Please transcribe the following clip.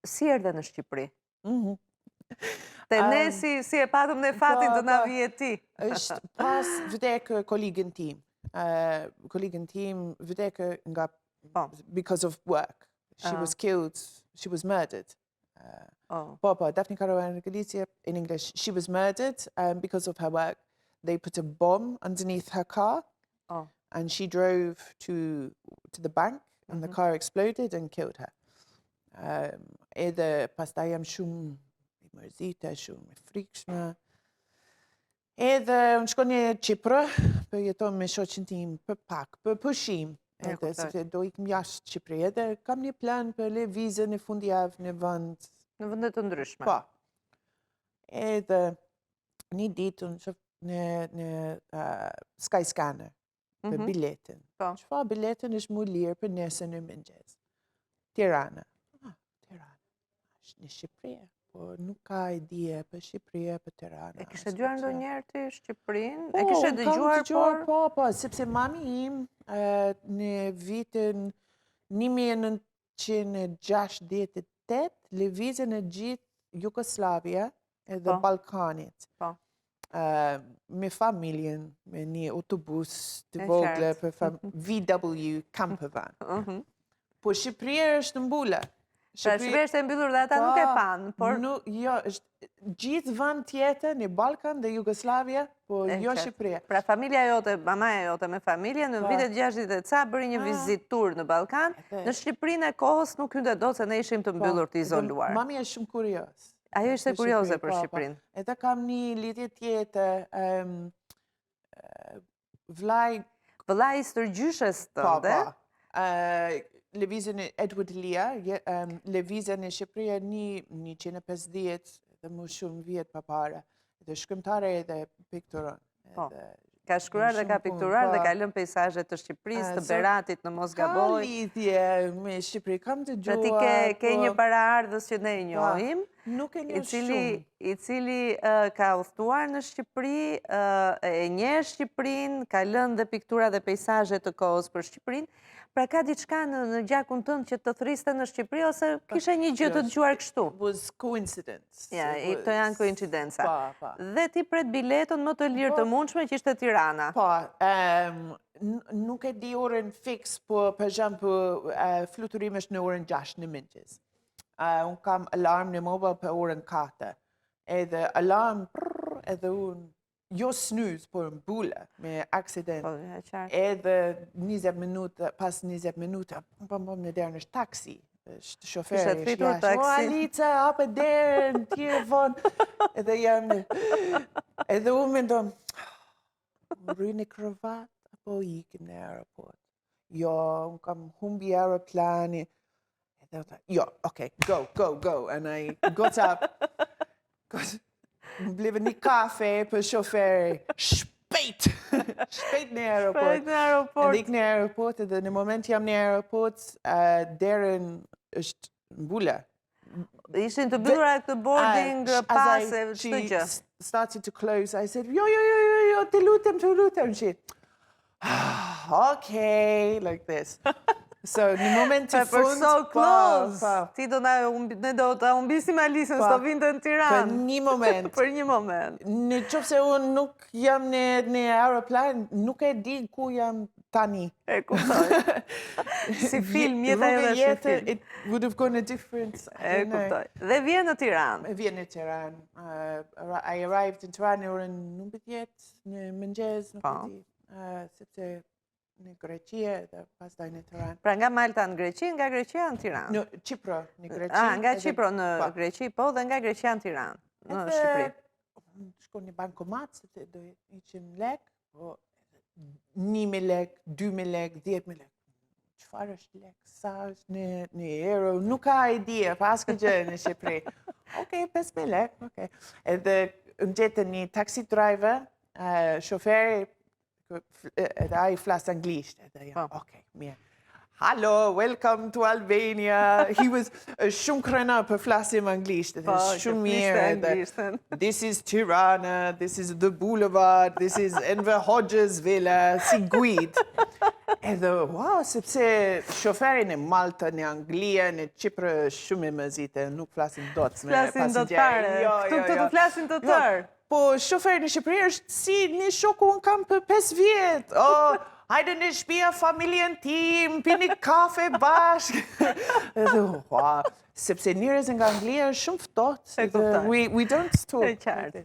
Si erdhe në Shqipëri? Te ne si e patëm në fatin të na vihet ti. Është pas vdekë kolegën tim. Kolegën tim vdekë nga because of work. She was killed, she was murdered. Daphne Caruana Galizia in English. She was murdered because of her work. They put a bomb underneath her car and she drove to the bank and the car exploded and killed her. Edhe pastaj jam shumë i mërzite, shumë i frikshme. Edhe unë shkoj në Çipër, për jeton me shoqin tim për pak, për pushim. Edhe sepse do ikim jashtë Shqipëri. Edhe kam një plan për lëvizje në fundjavë në vend. Në vende të ndryshme. Po. Edhe një ditë unë shoh në Skyscanner për biletën. Çfarë biletën është më lirë për nesër në mëngjes. Tirana. Në Shqipëri, por nuk ka ide për Shqipëri, për Tirana. E kishe dëgjuar ndonjëherë ti Shqipërinë? E kishe dëgjuar sepse mami im në vitin 1968 lëvizën në gjithë Jugoslavia edhe Ballkanit. Me familjen, me një autobus të vogël për VW campervan. Po Shqipëria është mbulur. Shqipëria është e mbyllur dhe ata nuk e panë, por... Jo, është gjithë vend tjetër në Ballkan dhe Jugoslavia, po jo Shqipëria. Pra familja jote, mamaja jote me familje, në vitet 60 e ca bëri një vizitur në Ballkan, në Shqipërinë e kohës nuk hynte dot se ne ishim të mbyllur, të izoluar. Mami është shumë kurioz. Ajo ishte kurioze për Shqipërinë. Edhe kam një lidhje tjetër, vëllai i stërgjyshes tënde. Lëvizjen e Edward Lia, lëvizjen e Shqipëria 150 dhe më shumë vjet përpara. Dhe shkrimtare edhe pikturon. Ka shkruar dhe ka pikturar dhe ka lënë peizazhe të Shqipërisë, të Beratit në Mosgaboj. Ka lidhje me Shqipëri, kam të gjuar. Dhe ti ke një paraardhës që ne e njohim, nuk e njoh shumë. I cili ka udhëtuar në Shqipëri, e njeh Shqipërinë, ka lënë dhe piktura dhe peizazhe të kohës për Shqipërinë. Pra ka diçka në gjakun tënd që të thriste në Shqipëri ose kishe një gjë të dëgjuar kështu? It was coincidence. Ja, këto janë koincidenca. Dhe ti pret biletën më të lirë të mundshme që ishte Tirana. Po, nuk e di orën fix, po për shembull fluturimi është në orën 6 në mëngjes. Unë kam alarm në mobil për orën 4. Edhe alarm, edhe unë jo snooze, por mbula me aksident. Edhe 20 minuta, pas 20 minuta, në derën është taksi. Është shoferi. Kishe thritur taksi. Alica, hapë derën, tjerë vonë. Edhe jam, edhe unë mendon, rry në kravat, apo ikim në aeroport. Jo, unë kam humbi aeroplani. Edhe unë, jo, okay, go. And I got up. Më bleve një kafe për shoferi, shpejt në aeroport. Edhe ik në aeroport, edhe në moment jam në aeroport, derën është mbula. Ishin të mbyllura këtë boarding pass e çdo gjë. She started to close. I said, jo, të lutem. She, okay, like this. So, në moment të fund... We're so close! Ti ne do të humbisim Alisën, s'to vinte në Tiranë. Për një moment. Për një moment. Në qoftë se unë nuk jam në aeroplan, nuk e di ku jam tani. E kuptoj. Si film, jeta e dhe film. It would have gone a different... E kuptoj. Dhe vjen në Tiranë. Vjen në Tiranë. I arrived in Tiranë në orën 19 në mëngjes, nuk e di. Sepse në Greqi dhe pastaj në Tiranë. Pra nga Malta në Greqi, nga Greqia në Tiranë? Në Çipër në Greqi. Nga Çipër në Greqi, po, dhe nga Greqia në Tiranë, në Shqipëri. Shko në bankomat, sepse do iqim lek, po 1.000 lek, 2.000 lek, 10.000 lek. Çfarë është lek? Sa është në euro? Nuk ka idea, pa asnjë gjë në Shqipëri. Okej, 5.000 lek, okej. Edhe në gjetën një taxi driver, shoferi, edhe ai flas anglisht, edhe ja, okay, mirë. Hello, welcome to Albania. He was shumë krena për flasim anglisht, edhe shumë mirë. This is Tirana, this is the boulevard, this is Enver Hoxha's villa, si guid. Edhe, wow, sepse shoferin e Malta, në Anglia, në Qipër, shumë e mëzite, nuk flasin dot me Flasin do të pasagjerë. fare. Këtu të flasin të tërë. Po, shoferin e Shqipëri është si një shoku unë kam për 5 vjetë. Hajde në shtëpia familjen tim, pini kafe bashkë. Edhe, wow, sepse njerëz nga Anglia është shumë ftohtë. E kuptoj. We don't talk. E qartë.